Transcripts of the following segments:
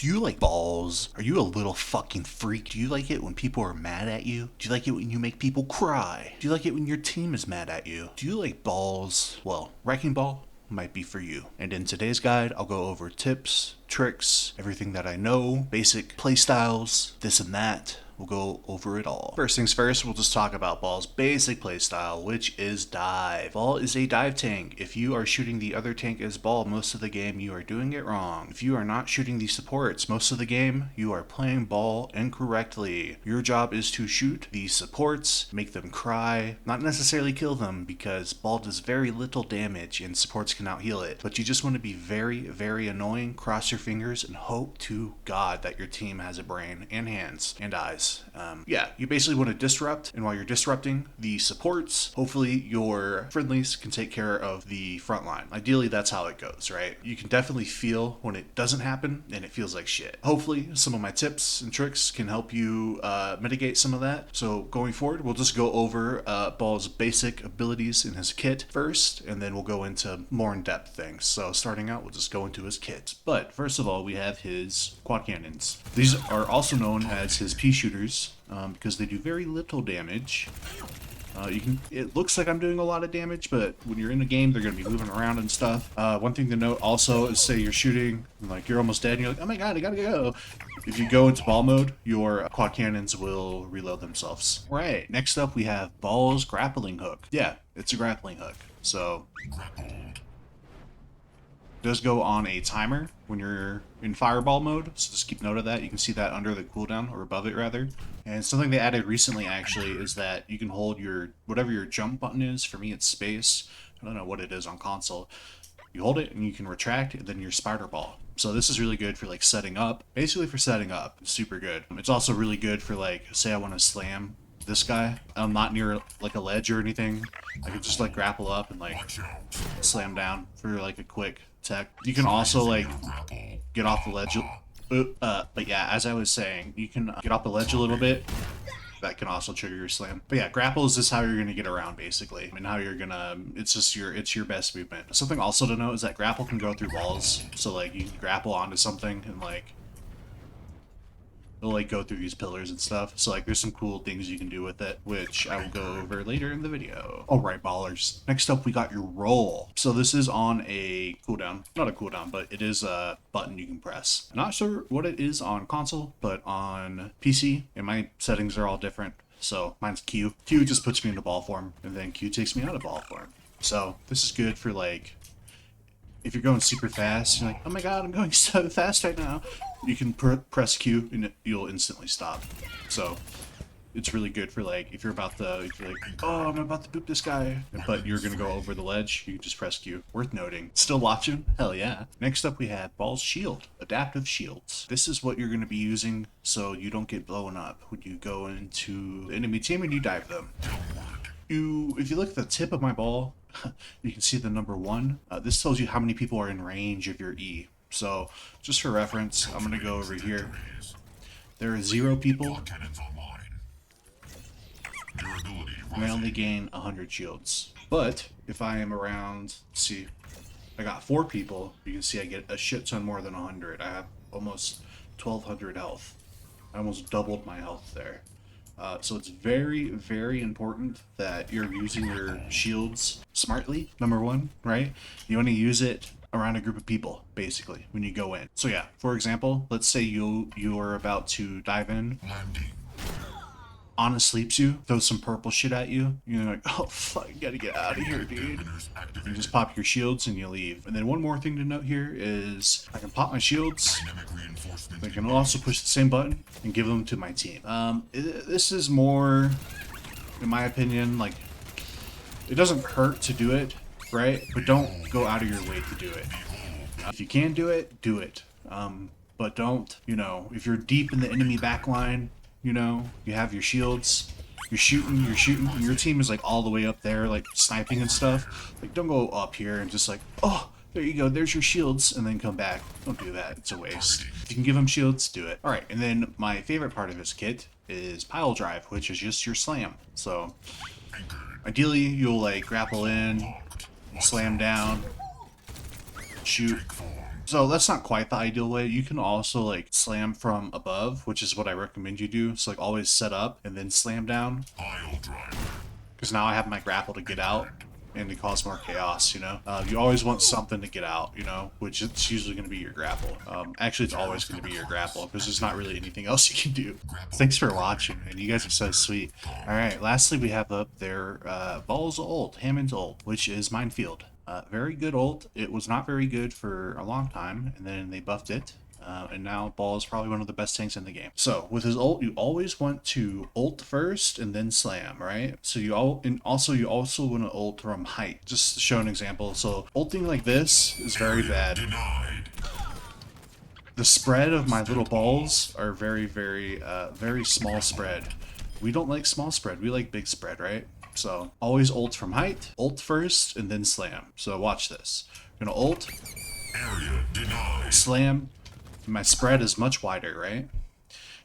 Do you like balls? Are you a little fucking freak? Do you like it when people are mad at you? Do you like it when you make people cry? Do you like it when your team is mad at you? Do you like balls? Well, Wrecking Ball might be for you. And in today's guide, I'll go over tips, tricks, everything that I know, basic playstyles, this and that. We'll go over it all. First things first, we'll just talk about Ball's basic playstyle, which is dive. Ball is a dive tank. If you are shooting the other tank as Ball most of the game, you are doing it wrong. If you are not shooting the supports most of the game, you are playing Ball incorrectly. Your job is to shoot the supports, make them cry, not necessarily kill them, because Ball does very little damage and supports can out heal it. But you just want to be very, very annoying, cross your fingers, and hope to God that your team has a brain and hands and eyes. You basically want to disrupt, and while you're disrupting the supports, hopefully your friendlies can take care of the front line. Ideally, that's how it goes, right? You can definitely feel when it doesn't happen and it feels like shit. Hopefully, some of my tips and tricks can help you mitigate some of that. So going forward, we'll just go over Ball's basic abilities in his kit first, and then we'll go into more in-depth things. So starting out, we'll just go into his kit. But first of all, we have his quad cannons. These are also known as his pea shooters. Because they do very little damage. It looks like I'm doing a lot of damage, but when you're in a game, they're going to be moving around and stuff. One thing to note also is, say you're shooting, like you're almost dead, and you're like, oh my god, I gotta go. If you go into ball mode, your quad cannons will reload themselves. Right, next up we have Ball's grappling hook. Yeah, it's a grappling hook. So does go on a timer when you're in fireball mode, so just keep note of that. You can see that under the cooldown, or above it rather. And something they added recently actually is that you can hold your whatever your jump button is. For me it's space. I don't know what it is on console. You hold it and you can retract, and then your spider ball. So this is really good for like setting up. Basically for setting up, it's super good. It's also really good for, like, say I want to slam this guy. I'm not near like a ledge or anything. I can just like grapple up and like slam down for like a quick tech. You can also like get off the ledge. But yeah, as I was saying, you can get off the ledge a little bit. That can also trigger your slam. But yeah, grapple is just how you're gonna get around basically, and how you're gonna. It's your best movement. Something also to note is that grapple can go through walls. So like you can grapple onto something and like it'll like go through these pillars and stuff. So like there's some cool things you can do with it, which I will go over later in the video. Alright, ballers. Next up we got your roll. So this is on a cooldown. Not a cooldown, but it is a button you can press. I'm not sure what it is on console, but on PC, and my settings are all different. So mine's Q. Q just puts me into ball form, and then Q takes me out of ball form. So this is good for like if you're going super fast, you're like, oh my god, I'm going so fast right now. You can press Q and you'll instantly stop. So it's really good for like if you're like, oh, I'm about to boop this guy, but you're gonna go over the ledge, you can just press Q. Worth noting. Still watching? Hell yeah. Next up we have Ball's shield, adaptive shields. This is what you're gonna be using so you don't get blown up when you go into the enemy team and you dive them. If you look at the tip of my ball, you can see the number 1. This tells you how many people are in range of your E. So, just for reference, I'm going to go over here. There are 0 people, and I only gain 100 shields. But, if I am around, let's see, I got 4 people, you can see I get a shit ton more than 100. I have almost 1200 health. I almost doubled my health there. So it's very, very important that you're using your shields smartly, number 1, right? You want to use it around a group of people, basically, when you go in. So yeah, for example, let's say you are about to dive in. Anna sleeps you, throws some purple shit at you. You're like, oh fuck, you gotta get out of here, dude. You just pop your shields and you leave. And then one more thing to note here is I can pop my shields. I can also push the same button and give them to my team. This is more, in my opinion, like, it doesn't hurt to do it, right? But don't go out of your way to do it. If you can do it, do it. But don't, if you're deep in the enemy backline, you have your shields, you're shooting, and your team is like all the way up there, like sniping and stuff. Like, don't go up here and just like, oh, there you go, there's your shields, and then come back. Don't do that, it's a waste. If you can give them shields, do it. Alright, and then my favorite part of this kit is Piledriver, which is just your slam. So, ideally, you'll like grapple in, slam down, shoot, So that's not quite the ideal way. You can also like slam from above, which is what I recommend you do. So like always set up and then slam down. Because now I have my grapple to get out and to cause more chaos, you know? You always want something to get out, you know? Which it's usually going to be your grapple. Actually, it's always going to be your grapple because there's not really anything else you can do. Thanks for watching, man. You guys are so sweet. Alright, lastly we have up there Ball's ult, Hammond's ult, which is Minefield. Very good ult. It was not very good for a long time, and then they buffed it. And now Ball is probably one of the best tanks in the game. So with his ult, you always want to ult first and then slam, right? So you also want to ult from height. Just to show an example. So ulting like this is very bad. The spread of my little balls are very small spread. We don't like small spread. We like big spread, right? So always ult from height, ult first, and then slam. So watch this. I'm gonna ult, slam. My spread is much wider, right?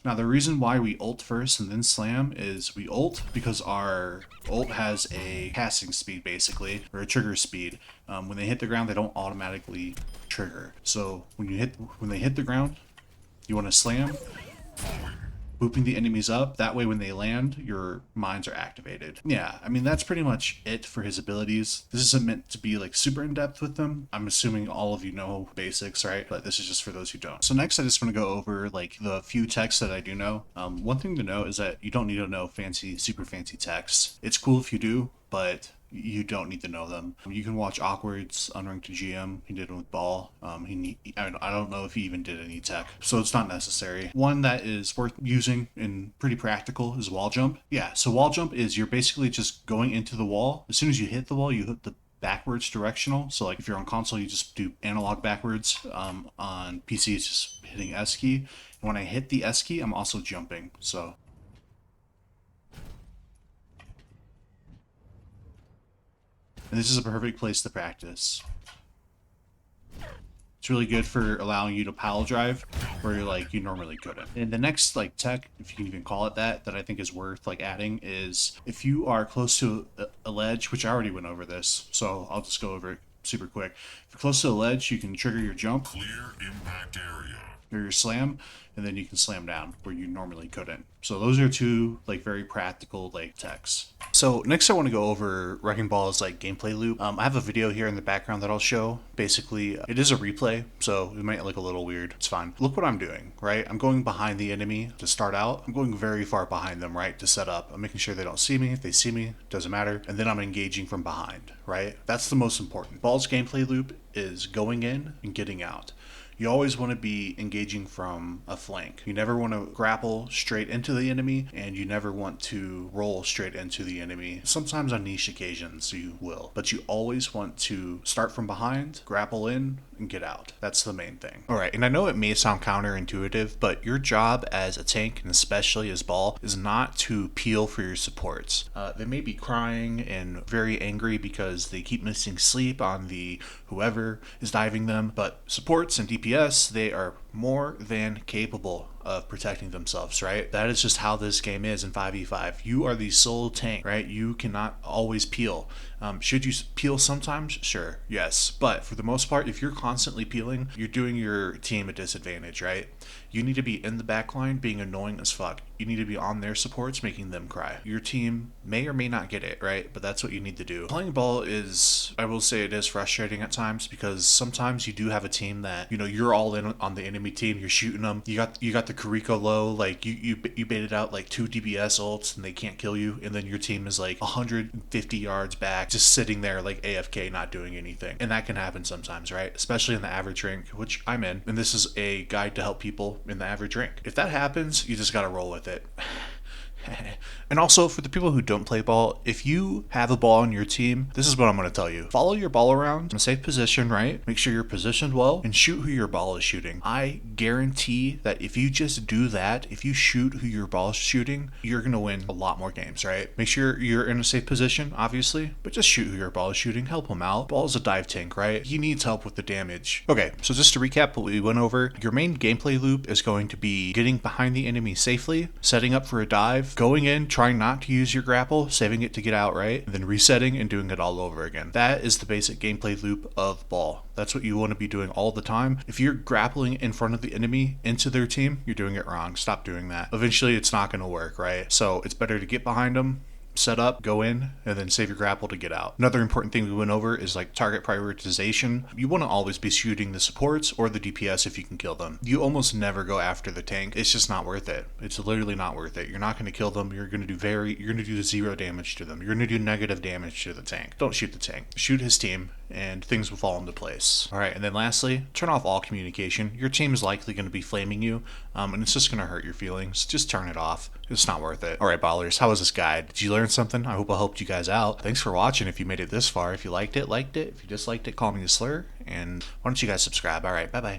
Now the reason why we ult first and then slam is we ult because our ult has a casting speed basically, or a trigger speed. When they hit the ground, they don't automatically trigger. So when they hit the ground, you want to slam, booping the enemies up. That way when they land, your mines are activated. Yeah, I mean, that's pretty much it for his abilities. This isn't meant to be like super in-depth with them. I'm assuming all of you know basics, right? But this is just for those who don't. So next I just want to go over like the few texts that I do know. One thing to know is that you don't need to know super fancy texts. It's cool if you do, but you don't need to know them. You can watch Awkward's Unranked GM. He did it with Ball. I don't know if he even did any tech, so it's not necessary. One that is worth using and pretty practical is wall jump. Yeah, so wall jump is you're basically just going into the wall. As soon as you hit the wall, you hit the backwards directional. So like if you're on console, you just do analog backwards. On PC, it's just hitting S key. And when I hit the S key, I'm also jumping. So and this is a perfect place to practice. It's really good for allowing you to Piledriver where you're like you normally couldn't. And the next like tech, if you can even call it that I think is worth like adding is if you are close to a ledge, which I already went over this, so I'll just go over it super quick. If you're close to a ledge, you can trigger your jump, clear impact area, or your slam, and then you can slam down where you normally couldn't. So those are two like very practical like techs. So next I want to go over Wrecking Ball's like gameplay loop. I have a video here in the background that I'll show. Basically, it is a replay, so it might look a little weird. It's fine. Look what I'm doing, right? I'm going behind the enemy to start out. I'm going very far behind them, right, to set up. I'm making sure they don't see me. If they see me, doesn't matter. And then I'm engaging from behind, right? That's the most important. Ball's gameplay loop is going in and getting out. You always want to be engaging from a flank. You never want to grapple straight into the enemy, and you never want to roll straight into the enemy. Sometimes on niche occasions you will, but you always want to start from behind, grapple in, and get out. That's the main thing. Alright, and I know it may sound counterintuitive, but your job as a tank, and especially as Ball, is not to peel for your supports. They may be crying and very angry because they keep missing sleep on the whoever is diving them, but supports and DPS, they are more than capable of protecting themselves, right? That is just how this game is in 5v5. You are the sole tank, right? You cannot always peel. Should you peel sometimes? Sure, yes. But for the most part, if you're constantly peeling, you're doing your team a disadvantage, right? You need to be in the backline being annoying as fuck. You need to be on their supports making them cry. Your team may or may not get it, right? But that's what you need to do. Playing Ball is, I will say it is frustrating at times because sometimes you do have a team that, you know, you're all in on the enemy team, you're shooting them. You got the Kuriko low, like you baited out like 2 DBS ults and they can't kill you, and then your team is like 150 yards back, just sitting there like AFK not doing anything. And that can happen sometimes, right? Especially in the average rank, which I'm in. And this is a guide to help people in the average rank. If that happens, you just gotta roll with it. And also, for the people who don't play Ball, if you have a Ball on your team, this is what I'm going to tell you. Follow your Ball around in a safe position, right? Make sure you're positioned well, and shoot who your Ball is shooting. I guarantee that if you just do that, if you shoot who your Ball is shooting, you're going to win a lot more games, right? Make sure you're in a safe position, obviously, but just shoot who your Ball is shooting. Help him out. Ball is a dive tank, right? He needs help with the damage. Okay, so just to recap what we went over, your main gameplay loop is going to be getting behind the enemy safely, setting up for a dive, going in, trying not to use your grapple, saving it to get out, right? And then resetting and doing it all over again. That is the basic gameplay loop of ball. That's what you want to be doing all the time. If you're grappling in front of the enemy into their team, you're doing it wrong. Stop doing that. Eventually it's not going to work, right? So it's better to get behind them, set up, go in, and then save your grapple to get out. Another important thing we went over is like target prioritization. You want to always be shooting the supports or the DPS if you can kill them. You almost never go after the tank. It's just not worth it. It's literally not worth it. You're not going to kill them. You're going to do 0 damage to them. You're going to do negative damage to the tank. Don't shoot the tank. Shoot his team and things will fall into place. All right, and then lastly, turn off all communication. Your team is likely going to be flaming you, and it's just going to hurt your feelings. Just turn it off. It's not worth it. All right, ballers, how was this guide? Did you learn something? I hope I helped you guys out. Thanks for watching. If you made it this far, if you liked it, liked it. If you disliked it, call me a slur. And why don't you guys subscribe? All right, bye-bye.